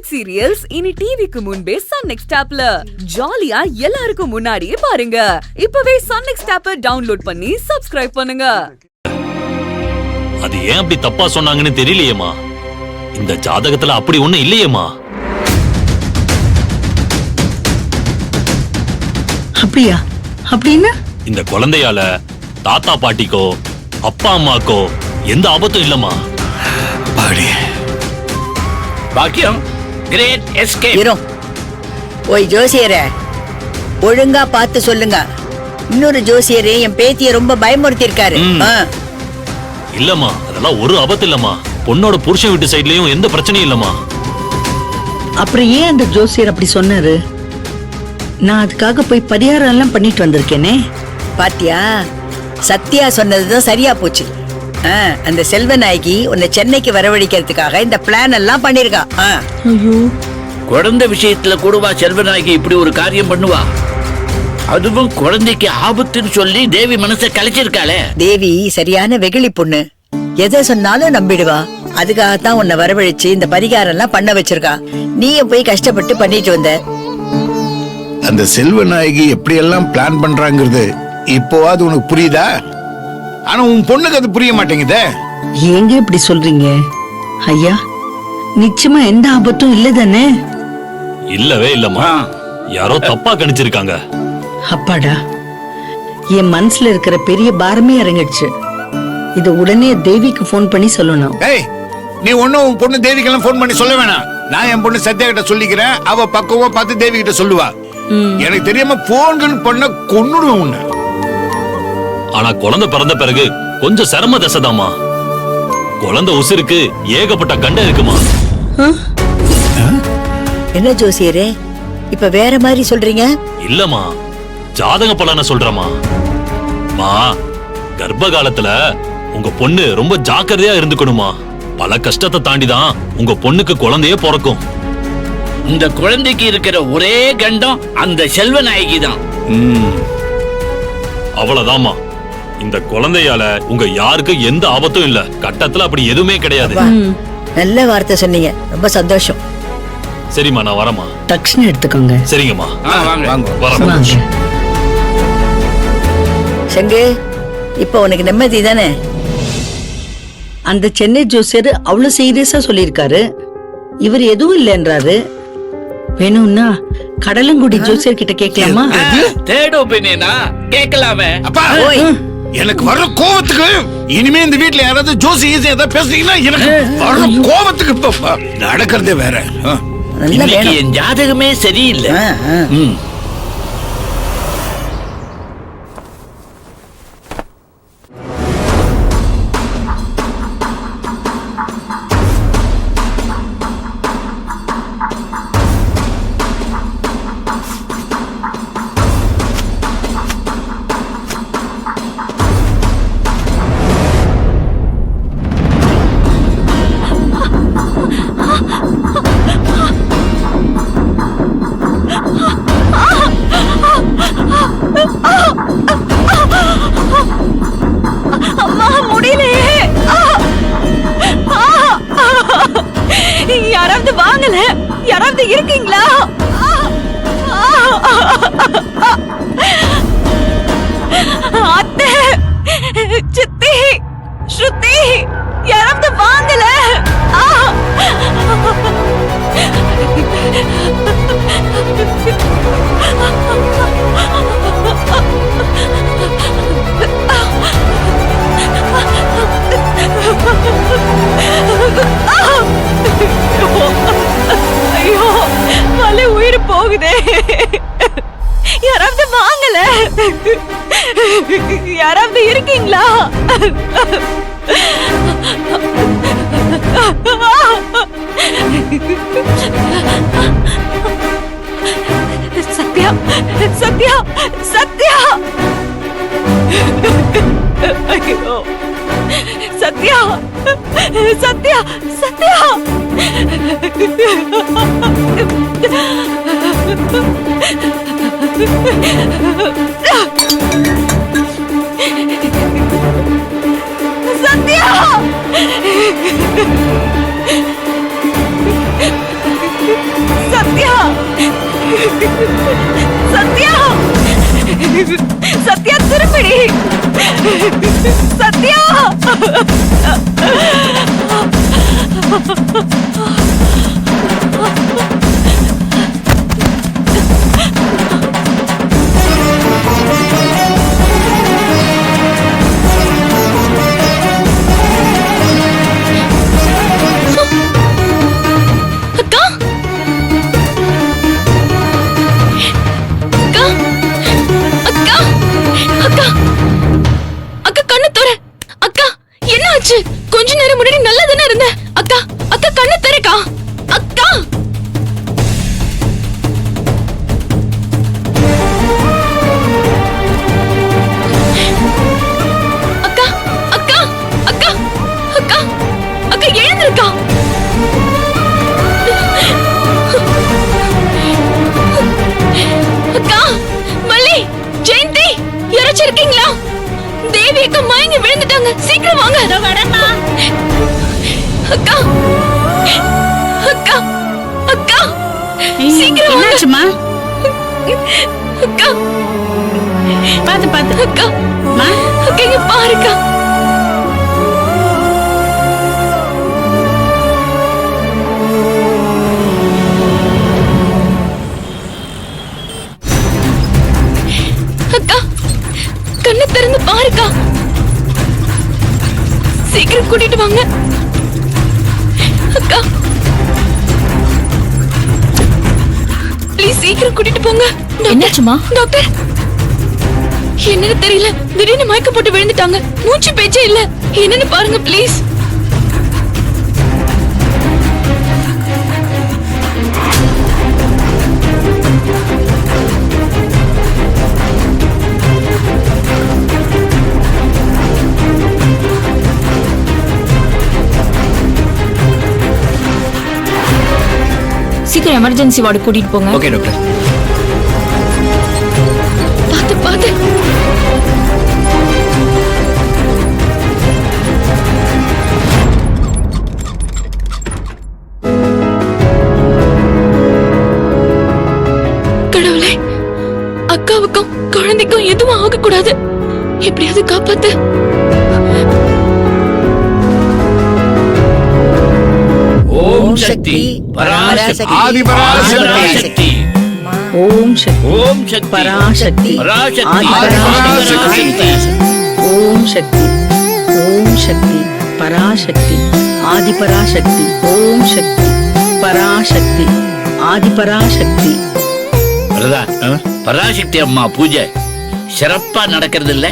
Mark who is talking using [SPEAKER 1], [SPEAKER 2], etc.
[SPEAKER 1] Hit serials இனி டிவிக்கு முன்பே சன் நெக்ஸ்ட் ஆப்ல ஜாலியா எல்லாருக்கும் முன்னாடியே பாருங்க. இப்பவே சன் நெக்ஸ்ட் ஆப்பை டவுன்லோட் பண்ணி சப்ஸ்கிரைப் பண்ணுங்க.
[SPEAKER 2] அது ஏன் அப்படி தப்பா சொன்னாங்கன்னு தெரியலையேமா. இந்த ஜாதகத்துல அப்படி ஒண்ணு இல்லையேமா.
[SPEAKER 3] அப்படியா? அப்படின்னா
[SPEAKER 2] இந்த குழந்தையால தாத்தா பாட்டிக்கோ அப்பா அம்மாக்கோ எந்த ஆபத்தும் இல்லம்மா.
[SPEAKER 4] பாக்கியம் கிரேட் எஸ்கேப்.
[SPEAKER 3] இரும். ஓய் ஜோசியரே, ஒழுங்கா பார்த்து சொல்லுங்க. இன்னொரு ஜோசியரே என் பேத்திய ரொம்ப பயமுறுத்தி இருக்காரு.
[SPEAKER 2] இல்லம்மா, அதெல்லாம் ஒரு ஆபத்து இல்லம்மா. பொண்ணோட புருஷன் வீட்டு சைடுலயும் எந்த பிரச்சனையும் இல்லம்மா.
[SPEAKER 3] அப்புறம் ஏன் அந்த ஜோசியர் அப்படி சொன்னாரு? நான் அதுக்காக போய் பரிகாரம் எல்லாம் பண்ணிட்டு வந்திருக்கேனே. பாத்தியா, சத்யா சொன்னதுதான் சரியா போச்சு. அந்த செல்வநாயகி உன்னை சென்னைக்கு வரவழைக்கிறதுக்காக இந்த பிளான் எல்லாம் பண்ணிருக்கா.
[SPEAKER 4] குழந்தை விஷயத்துல கூடவா செல்வநாயகி இப்படி ஒரு காரியம் பண்ணுவா? அதுவும் குழந்தைக்கு ஆபத்துன்னு சொல்லி தேவி மனசை கலைச்சிருக்காளே.
[SPEAKER 3] தேவி சரியான வெகுளி பொண்ணு, எதை சொன்னாலும் நம்பிடுவா. அதுக்காகத்தான் உன்னை வரவழைச்சு இந்த பரிகாரம் எல்லாம் பண்ண வச்சிருக்கா. நீயும் போய் கஷ்டப்பட்டு பண்ணிட்டு வந்த.
[SPEAKER 5] அந்த செல்வநாயகி எப்படி எல்லாம் பிளான் பண்றாங்கிறது இப்போவாது உனக்கு புரியுதா? ஆனா உன் பொண்ணுக்கு அது புரிய மாட்டேங்குதே.
[SPEAKER 3] ஏங்க இப்படி சொல்றீங்க ஐயா? நிச்சயமா எந்த ஆபத்தும் இல்ல தானே?
[SPEAKER 2] இல்லவே இல்லம்மா, யாரோ தப்பா கணிச்சிருக்காங்க.
[SPEAKER 3] அப்பாடா, என் மனசுல இருக்கிற பெரிய பாரமே இறங்கிடுச்சு. இத உடனே தேவிக்கு போன் பண்ணி சொல்லணும்.
[SPEAKER 5] ஏய், நீ ஒண்ணும் உன் பொண்ணு தேவிக்கெல்லாம் போன் பண்ணி சொல்ல வேணாம். நான் என் பொண்ணு சத்யா கிட்ட சொல்லிக்கிறேன். அவ பக்கவா பார்த்து தேவி கிட்ட சொல்லுவா. எனக்கு தெரியாம போன்கள் பண்ண கொன்னுடுவேன் உன்னை.
[SPEAKER 2] ஆனா குழந்தை பிறந்த பிறகு கொஞ்சம் சிரம தசைதாமா. குழந்தை உசிருக்கு ஏகப்பட்ட கண்ட இருக்குமா.
[SPEAKER 3] என்ன ஜோசியரே, இப்ப வேற மாதிரி சொல்றீங்க?
[SPEAKER 2] இல்லம்மா, ஜாதக பலனை சொல்றமா. மா, கர்ப்ப காலத்துல உங்க பொண்ணு ரொம்ப ஜாக்கிரதையா இருந்துக்கணுமா. பல கஷ்டத்தை தாண்டிதான் உங்க பொண்ணுக்கு குழந்தையே பிறக்கும்.
[SPEAKER 4] இந்த குழந்தைக்கு இருக்கிற ஒரே கண்டம் அந்த செல்வநாயகி தான்.
[SPEAKER 2] அவ்வளவுதாமா. இந்த குழந்தையால உங்க யாருக்கு எந்த ஆபத்தும் இல்ல. கட்டத்துல அப்படி எதுவுமே கிடையாது.
[SPEAKER 3] நல்ல வார்த்தை சொன்னீங்க, ரொம்ப சந்தோஷம்.
[SPEAKER 2] சரிம்மா, நான் வரமா.
[SPEAKER 3] தக்ஷணம் எடுத்துக்கோங்க.
[SPEAKER 2] சரிங்கம்மா,
[SPEAKER 3] வாங்க. சங்கு, இப்ப உனக்கு நிம்மதி தானே? அந்த சென்னை ஜோசியர் அவ்வளவு சீரியஸா சொல்லிருக்காரு. இவர் எதுவும் இல்லைன்றாரு. வேணும்னா கடலங்குடி ஜோசியர் கிட்ட கேட்கலாமா?
[SPEAKER 4] தேர்ட் ஒபினியனா கேட்கலாமே.
[SPEAKER 5] அப்பா, எனக்கு வர்ற கோவத்துக்கு இனிமே இந்த வீட்டுல யாராவது ஜோசி ஏதாவது பேசுறீங்கன்னா எனக்கு வர்ற கோவத்துக்கு நடக்கிறதே வேற.
[SPEAKER 4] என் ஜாதகமே சரியில்லை.
[SPEAKER 1] யாராவது வாங்கல? யாராவது இருக்கீங்களா? அத்தை, சித்தி, ஸ்ருதி, யாராவது வாங்கல? ஐயோ, வலி உயிர் போகுதே. யாராவது வாங்கல? யாராவது இருக்கீங்களா? சத்யா, சத்யா, சத்யா. ஐயோ, சத்யா, சத்யா, சத்யா. சத்யா. சத்யா
[SPEAKER 6] அக்கா அக்கா அக்கா அக்கா அக்கா கண்ணு தர அக்கா என்ன ஆச்சு கொஞ்ச நேரம் முன்னாடி நல்லா தானே இருந்த அக்கா அக்கா கண்ணு தரக்கா அக்கா அக்கா அக்கா அக்கா அக்கா அக்கா எழுந்திருக்கா அக்கா மல்லி ஜெயந்தி யாராச்சும் இருக்கீங்களா தேவி அக்கா மயங்கி விழுந்துட்டாங்க சீக்கிரம் வாங்க வரமா அக்கா அக்கா அக்கா சீக்கிரம் வாங்க
[SPEAKER 3] என்னாச்சுமா?
[SPEAKER 6] அக்கா
[SPEAKER 3] பாத்து பாத்து.
[SPEAKER 6] அக்கா அக்கா இங்க பாருக்கா அக்கா கண்ணு திறந்து பாருக்கா சீக்கிரம் கூட்டிட்டு வாங்க அக்கா ப்ளீஸ் சீக்கிரம் கூட்டிட்டு போங்க என்னாச்சுமா டாக்டர் என்னன்னு தெரியல திடீர்னு மயக்க போட்டு விழுந்துட்டாங்க மூச்சு பேச்சே இல்ல என்னன்னு பாருங்க ப்ளீஸ் சீக்கிரம் எமர்ஜென்சி வார்டு கூட்டிட்டு போங்க
[SPEAKER 7] ஓகே டாக்டர்.
[SPEAKER 6] பாத்து பாத்து கடவுளே அக்காவுக்கும் குழந்தைக்கும் எதுவும் ஆகக்கூடாது எப்படியாவது காப்பாத்து
[SPEAKER 4] ஓம் சக்தி பராசக்தி
[SPEAKER 5] ஆதிபராசக்தி.
[SPEAKER 3] ஓம் சக்தி
[SPEAKER 4] ஓம் சக்தி
[SPEAKER 3] பராசக்தி
[SPEAKER 4] பராசக்தி
[SPEAKER 3] ஆதிபராசக்தி. ஓம் சக்தி ஓம் சக்தி பராசக்தி ஆதிபராசக்தி. ஓம் சக்தி பராசக்தி ஆதிபராசக்தி.
[SPEAKER 4] பராசக்தி அம்மா பூஜை சிறப்பா நடக்கிறது இல்ல